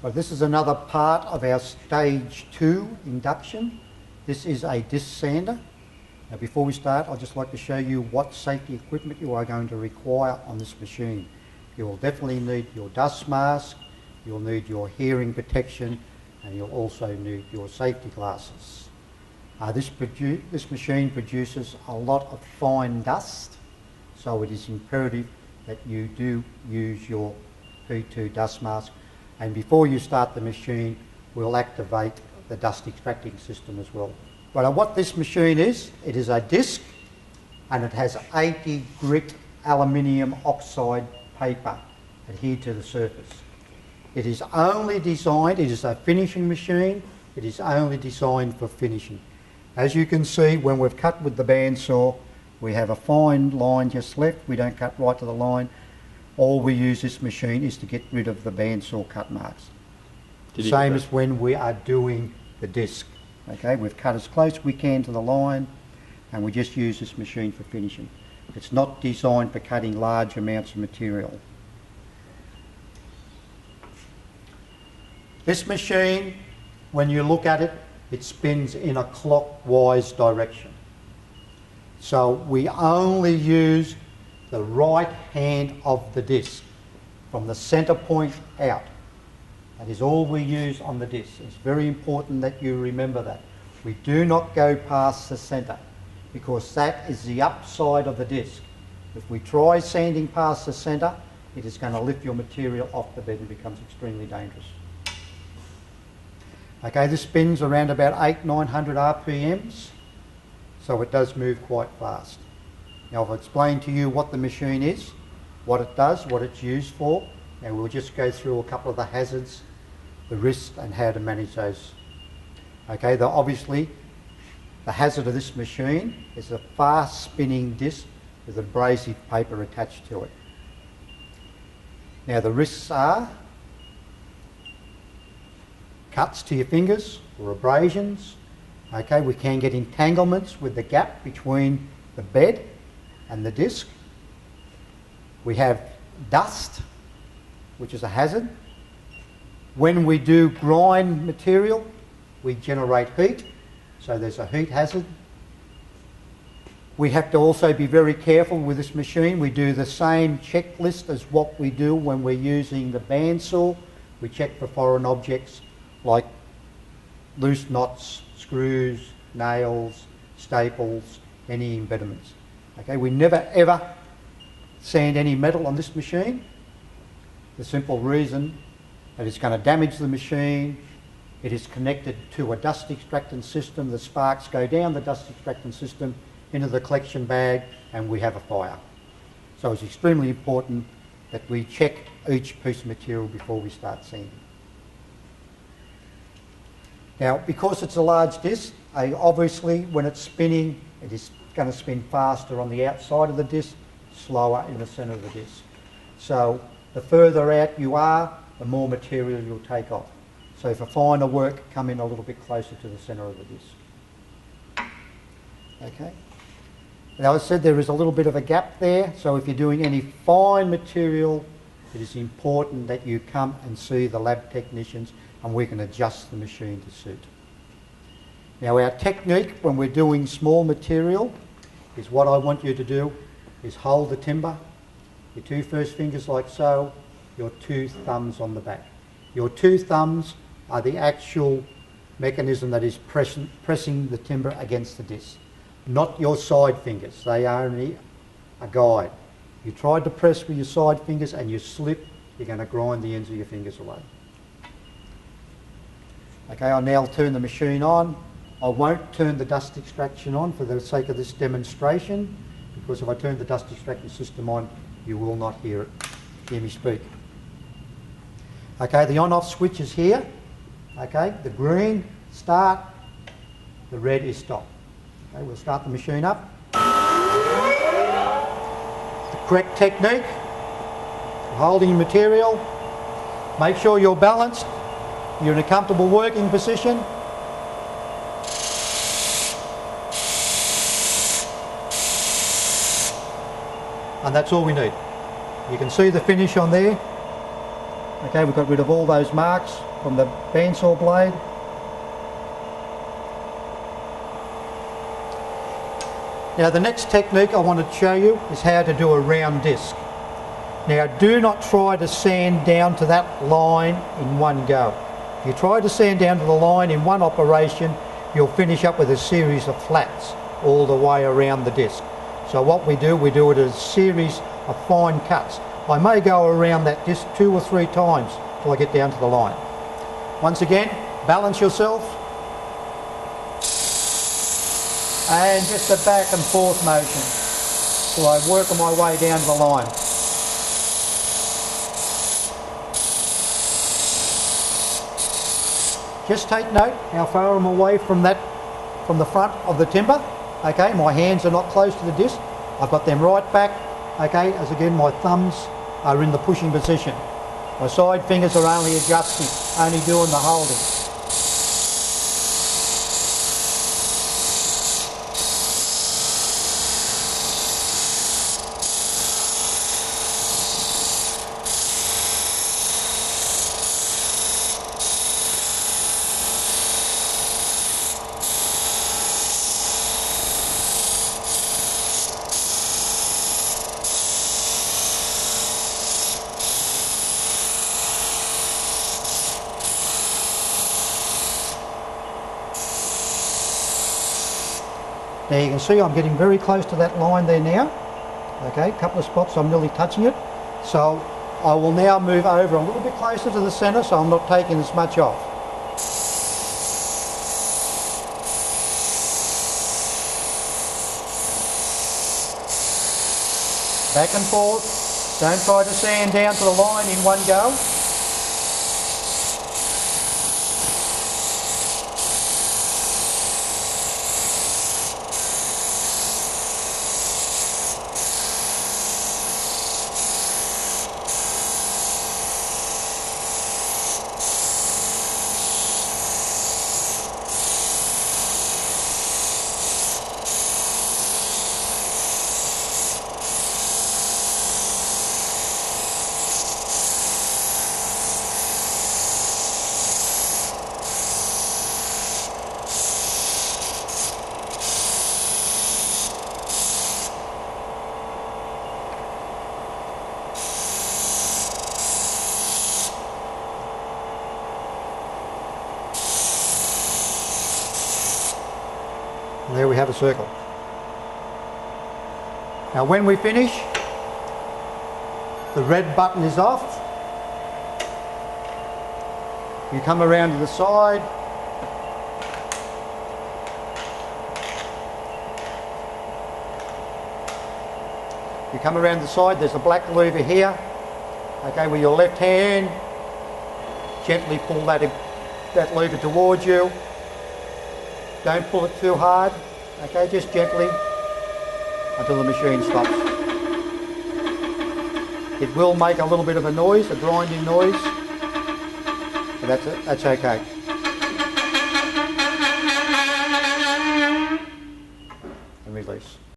But this is another part of our stage 2 induction. This is a disc sander. Now before we start, I'd just like to show you what safety equipment you are going to require on this machine. You will definitely need your dust mask, you'll need your hearing protection, and you'll also need your safety glasses. This machine produces a lot of fine dust, so it is imperative that you do use your P2 dust mask. And before you start the machine, we'll activate the dust extracting system as well. But what this machine is, it is a disc and it has 80 grit aluminium oxide paper adhered to the surface. It is only designed, it is a finishing machine, it is only designed for finishing. As you can see, when we've cut with the bandsaw, we have a fine line just left. We don't cut right to the line. All we use this machine is to get rid of the bandsaw cut marks. Same as when we are doing the disc. Okay, we've cut as close as we can to the line and we just use this machine for finishing. It's not designed for cutting large amounts of material. This machine, when you look at it, it spins in a clockwise direction. So we only use the right hand of the disc from the centre point out. That is all we use on the disc. It's very important that you remember that. We do not go past the centre because that is the upside of the disc. If we try sanding past the centre, it is going to lift your material off the bed and becomes extremely dangerous. Okay, this spins around about 800-900 RPMs, so it does move quite fast. Now I've explained to you what the machine is, what it does, what it's used for, and we'll just go through a couple of the hazards, the risks and how to manage those. Okay, obviously the hazard of this machine is a fast spinning disc with abrasive paper attached to it. Now the risks are cuts to your fingers or abrasions. Okay, we can get entanglements with the gap between the bed and the disc. We have dust, which is a hazard. When we do grind material, we generate heat, so there's a heat hazard. We have to also be very careful with this machine. We do the same checklist as what we do when we're using the bandsaw. We check for foreign objects like loose knots, screws, nails, staples, any impediments. Okay, we never ever sand any metal on this machine. The simple reason that it's going to damage the machine. It is connected to a dust extracting system. The sparks go down the dust extracting system into the collection bag and we have a fire. So it's extremely important that we check each piece of material before we start sanding. Now, because it's a large disc, obviously when it's spinning, it is going to spin faster on the outside of the disc, slower in the centre of the disc. So the further out you are, the more material you'll take off. So for finer work, come in a little bit closer to the centre of the disc. Okay. Now, as I said, there is a little bit of a gap there, so if you're doing any fine material, it is important that you come and see the lab technicians and we can adjust the machine to suit. Now our technique when we're doing small material is what I want you to do is hold the timber, your two first fingers like so, your two thumbs on the back. Your two thumbs are the actual mechanism that is pressing the timber against the disc, not your side fingers. They are only a guide. You try to press with your side fingers and you slip, you're going to grind the ends of your fingers away. Okay, I'll now turn the machine on. I won't turn the dust extraction on for the sake of this demonstration, because if I turn the dust extraction system on, you will not hear me speak. Okay, the on-off switch is here. Okay, the green, start, the red is stop. Okay, we'll start the machine up. The correct technique, holding material, make sure you're balanced, you're in a comfortable working position. And that's all we need. You can see the finish on there. Okay, we've got rid of all those marks. from the bandsaw blade. Now the next technique I wanted to show you is how to do a round disc. Now do not try to sand down to that line in one go. If you try to sand down to the line in one operation, you'll finish up with a series of flats all the way around the disc. So what we do it as a series of fine cuts. I may go around that disc 2 or 3 times till I get down to the line. Once again, balance yourself and just a back and forth motion till I work my way down to the line. Just take note how far I'm away from the front of the timber. Okay, my hands are not close to the disc. I've got them right back. Okay, as again my thumbs are in the pushing position. My side fingers are only adjusting, only doing the holding. Now you can see I'm getting very close to that line there now. Okay, a couple of spots I'm nearly touching it. So I will now move over a little bit closer to the centre so I'm not taking as much off. Back and forth. Don't try to sand down to the line in one go. And there we have a circle. Now when we finish, the red button is off. You come around to the side. You come around the side, there's a black lever here. Okay, with your left hand, gently pull that lever towards you. Don't pull it too hard, okay, just gently until the machine stops. It will make a little bit of a noise, a grinding noise, but that's okay. And release.